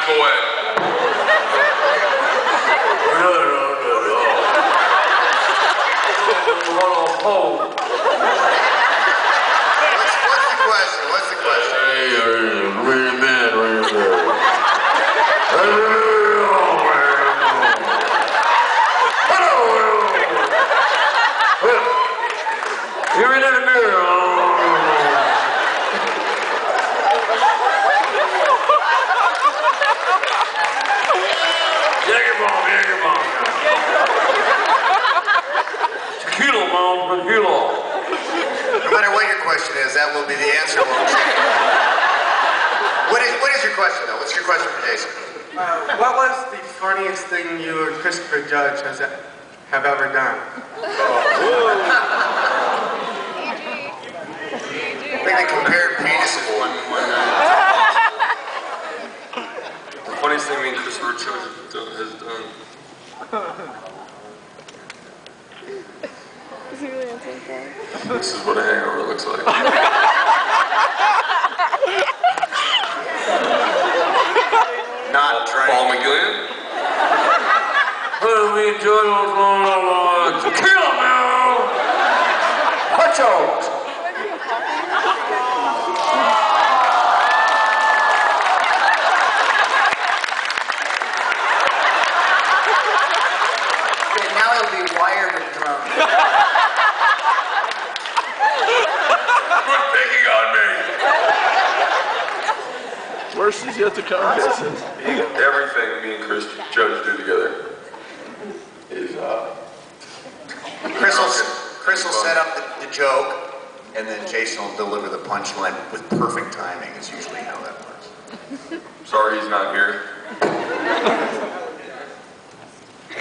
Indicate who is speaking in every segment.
Speaker 1: him away.
Speaker 2: What's the question?
Speaker 1: Hey, wait a minute. You're in the mirror. Jägerbomb. Tequila, Mom, tequila.
Speaker 2: No matter what your question is, that will be the answer. What is your question, though? What's your question for Jason?
Speaker 3: What was the funniest thing you and Christopher Judge have ever done?
Speaker 2: I think they compared penises one night.
Speaker 1: The funniest thing me and Christopher Judge has done.
Speaker 4: Is he really answering that?
Speaker 1: This is what a hangover looks like.
Speaker 2: Not trying.
Speaker 1: Paul McGillion? We enjoy those tequila, man! Hutchos!
Speaker 5: Okay, now he'll be wired and drunk.
Speaker 1: Quit picking on me!
Speaker 6: Worse is yet to come, Jason.
Speaker 1: Everything me and Chris Judge do together is,
Speaker 2: Chris will set up the joke, and then Jason will deliver the punchline with perfect timing. Is usually how that works.
Speaker 1: sorry he's not here.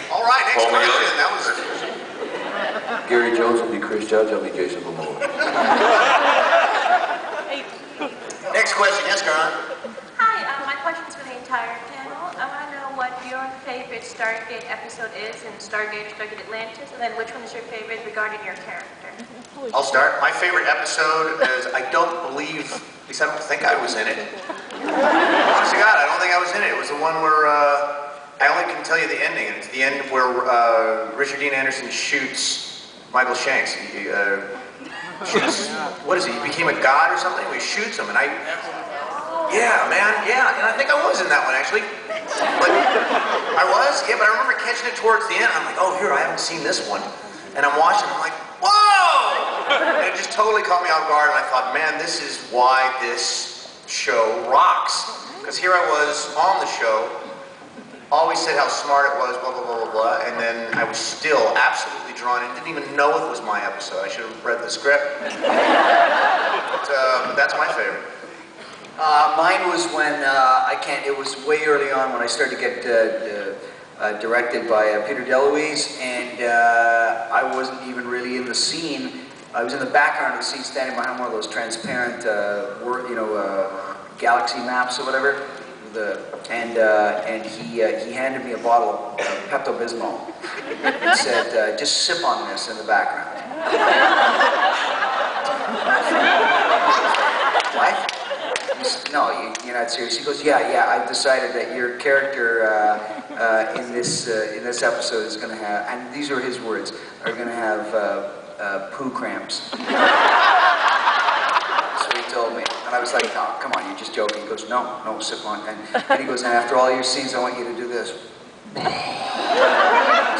Speaker 2: All right, next
Speaker 1: Paul
Speaker 2: question.
Speaker 1: McGillion?
Speaker 2: That was.
Speaker 7: Gary Jones will be Chris Judge, I'll be Jason Momoa.
Speaker 2: Next question. Yes, Caroline.
Speaker 8: Hi, my question's for the entire panel. I want to know what your favorite Stargate episode is in Stargate Atlantis, and then which one is your favorite regarding your character?
Speaker 2: I'll start. My favorite episode is, I don't believe, at least I don't think I was in it. Honest to God, I don't think I was in it. It was the one where, I only can tell you the ending, and it's the end where Richard Dean Anderson shoots Michael Shanks. He shoots, what is he became a god or something? He shoots him, and yeah, man, yeah, and I think I was in that one, actually. But I was, yeah, but I remember catching it towards the end. I'm like, oh, here, I haven't seen this one. And I'm watching, I'm like, whoa! And it just totally caught me off guard, and I thought, man, this is why this show rocks. Because here I was on the show, always said how smart it was, blah, blah, blah, blah, blah, and then I was still absolutely drawn in, didn't even know it was my episode. I should have read the script. But that's my favorite.
Speaker 5: Mine was when, it was way early on when I started to get directed by Peter DeLuise, and I wasn't even really in the scene. I was in the background of the scene, standing behind one of those transparent, galaxy maps or whatever. And he handed me a bottle of Pepto-Bismol and said, just sip on this in the background. What? No, you're not serious. He goes, yeah, I've decided that your character in this episode is going to have, and these are his words, are going to have poo cramps. That's what he told me. And I was like, no, come on, you're just joking. He goes, no, sip on. And he goes, and after all your scenes, I want you to do this.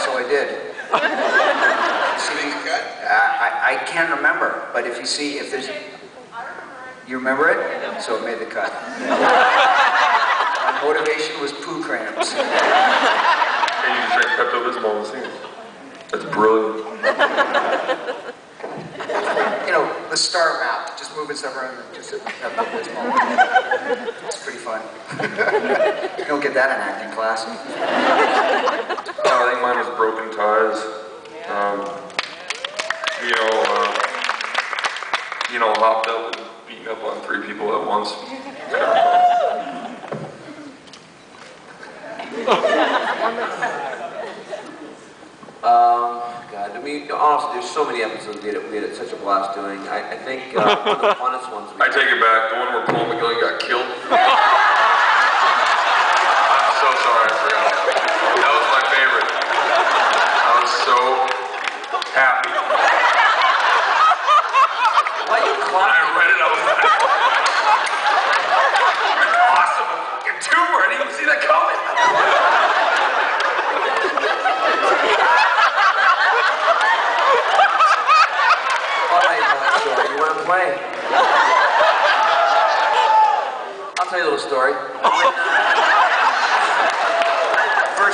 Speaker 5: So I did. I can't remember, but if there's... You remember it? So it made the cut. My motivation was poo cramps.
Speaker 1: And you just drink Pepto-Bismol in the scene. That's brilliant.
Speaker 5: The star map, just moving stuff around and just Pepto-Bismol. It's pretty fun. You don't get that in acting class.
Speaker 1: I think mine was Broken Ties. Hopped up and beating up on 3 people at once.
Speaker 7: God, I mean, honestly, there's so many episodes we had such a blast doing. I think one of the funnest ones.
Speaker 1: I take it back. The one where Paul McGillion got killed.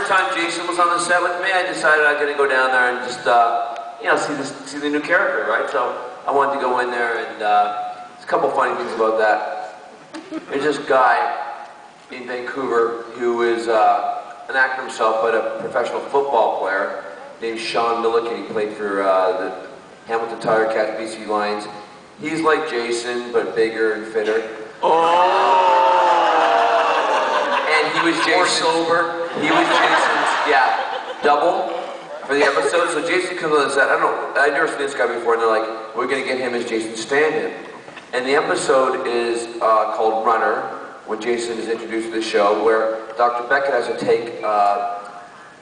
Speaker 7: time Jason was on the set with me, I decided I was going to go down there and just, see the new character, right? So I wanted to go in there, and there's a couple funny things about that. There's this guy in Vancouver who is an actor himself, but a professional football player named Sean Milliken. He played for the Hamilton Tiger Cats, BC Lions. He's like Jason, but bigger and fitter. And he was Jason. More sober. He was Jason's, double for the episode. So Jason comes on the set. I'd never seen this guy before, and they're like, we're going to get him as Jason's stand-in. And the episode is called Runner, when Jason is introduced to the show, where Dr. Beckett has to take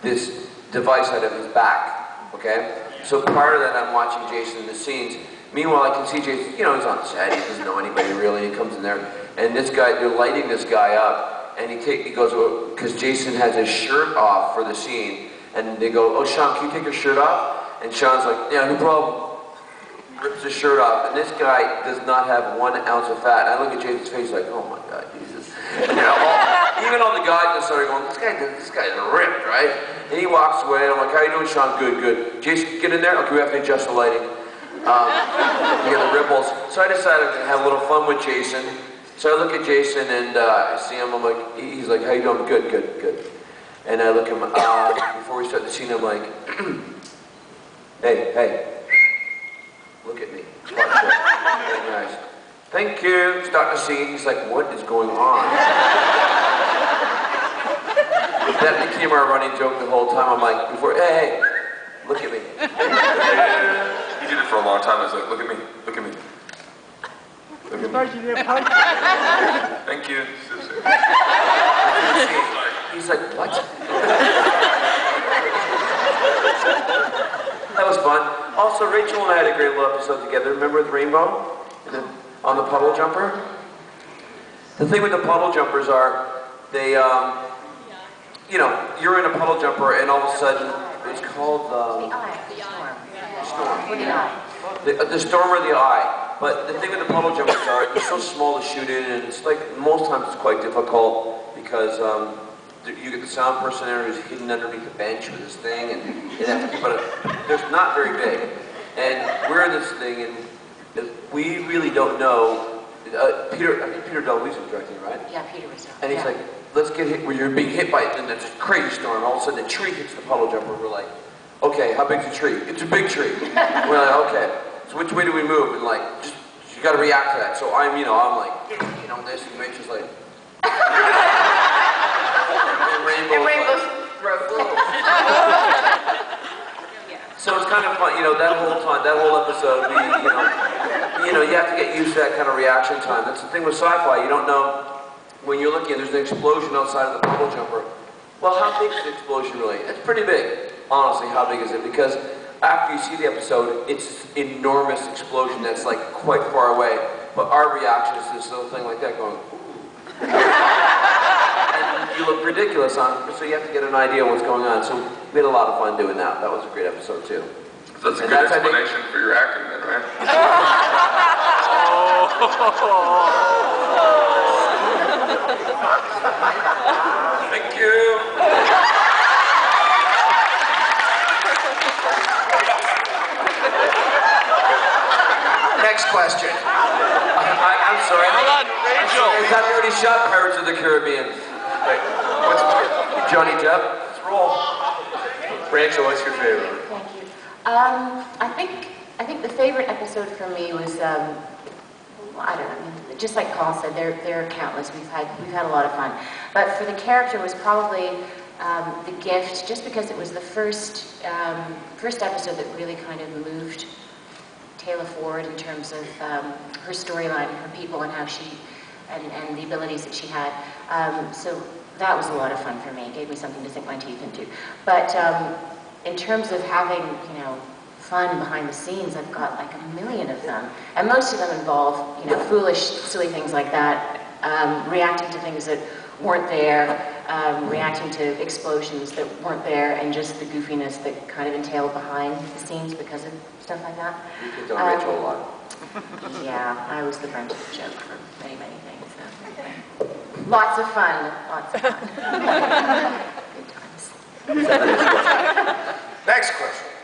Speaker 7: this device out of his back, okay? So prior to that, I'm watching Jason in the scenes. Meanwhile, I can see Jason, he's on set, he doesn't know anybody really, he comes in there, and this guy, they're lighting this guy up, and he goes, because Jason has his shirt off for the scene, and they go, oh, Sean, can you take your shirt off? And Sean's like, yeah, no problem. Rips his shirt off, and this guy does not have 1 ounce of fat. And I look at Jason's face like, oh my God, Jesus. Even all the guys are starting going, this guy's ripped, right? And he walks away, and I'm like, how you doing, Sean? Good, good. Jason, get in there. Okay, we have to adjust the lighting. You get the ripples. So I decided to have a little fun with Jason. So I look at Jason, and I see him. I'm like, he's like, how you doing? Good, good, good. And I look at him, before we start the scene, I'm like, hey. Look at me. Nice. Thank you. Start the scene. He's like, what is going on? That became our running joke the whole time. I'm like, hey, look at me.
Speaker 1: He did it for a long time. I was like, look at me. Look at me. Look at me. Thank you.
Speaker 7: He's like, what? That was fun. Also, Rachel and I had a great little episode together. Remember with Rainbow? On the puddle jumper? The thing with the puddle jumpers are, they, you're in a puddle jumper and all of a sudden, it's called,
Speaker 8: The eye.
Speaker 7: the storm or the eye. But the thing with the puddle jumpers are, they're so small to shoot in, and it's like, most times it's quite difficult because, you get the sound person there who's hidden underneath the bench with this thing, and they have to keep it. They're not very big, and we're in this thing, and we really don't know. I think Peter Delweese was directing, right?
Speaker 8: Yeah, Peter was directing.
Speaker 7: And he's like, let's get hit where you're being hit by it, and there's a crazy storm. All of a sudden, the tree hits the puddle jumper. We're like, okay, how big's the tree? It's a big tree. We're like, okay. So which way do we move? And like, just you got to react to that. So I'm like, this, and Rachel's like. Rainbow's So it's kind of fun, that whole episode, you have to get used to that kind of reaction time. That's the thing with sci-fi, you don't know, when you're looking, there's an explosion outside of the puddle jumper. Well, how big is the explosion really? It's pretty big, honestly, how big is it? Because after you see the episode, it's an enormous explosion that's like quite far away, but our reaction is this little thing like that going, ooh. You look ridiculous so you have to get an idea of what's going on. So we had a lot of fun doing that. That was a great episode too.
Speaker 1: So that's a good explanation for your acting then, right? Thank you.
Speaker 2: Next question.
Speaker 7: I'm sorry.
Speaker 6: Hold on, Rachel.
Speaker 7: I thought we already shot Pirates of the Caribbean.
Speaker 2: Wait, what's
Speaker 7: Johnny Depp.
Speaker 2: Let's roll. Rachel, what's your favorite?
Speaker 4: Thank you. I think the favorite episode for me was I don't know. Just like Carl said, there are countless. We've had a lot of fun. But for the character was probably The Gift, just because it was the first episode that really kind of moved Taylor forward in terms of her storyline, her people, and how she and the abilities that she had. So that was a lot of fun for me. It gave me something to sink my teeth into. But in terms of having, fun behind the scenes, I've got like a million of them. And most of them involve, foolish, silly things like that, reacting to things that weren't there, reacting to explosions that weren't there, and just the goofiness that kind of entailed behind the scenes because of stuff like that.
Speaker 7: You picked on Rachel a lot.
Speaker 4: Yeah, I was the brunt of the joke for many, many things. So. Lots of fun. Good times.
Speaker 2: Next question.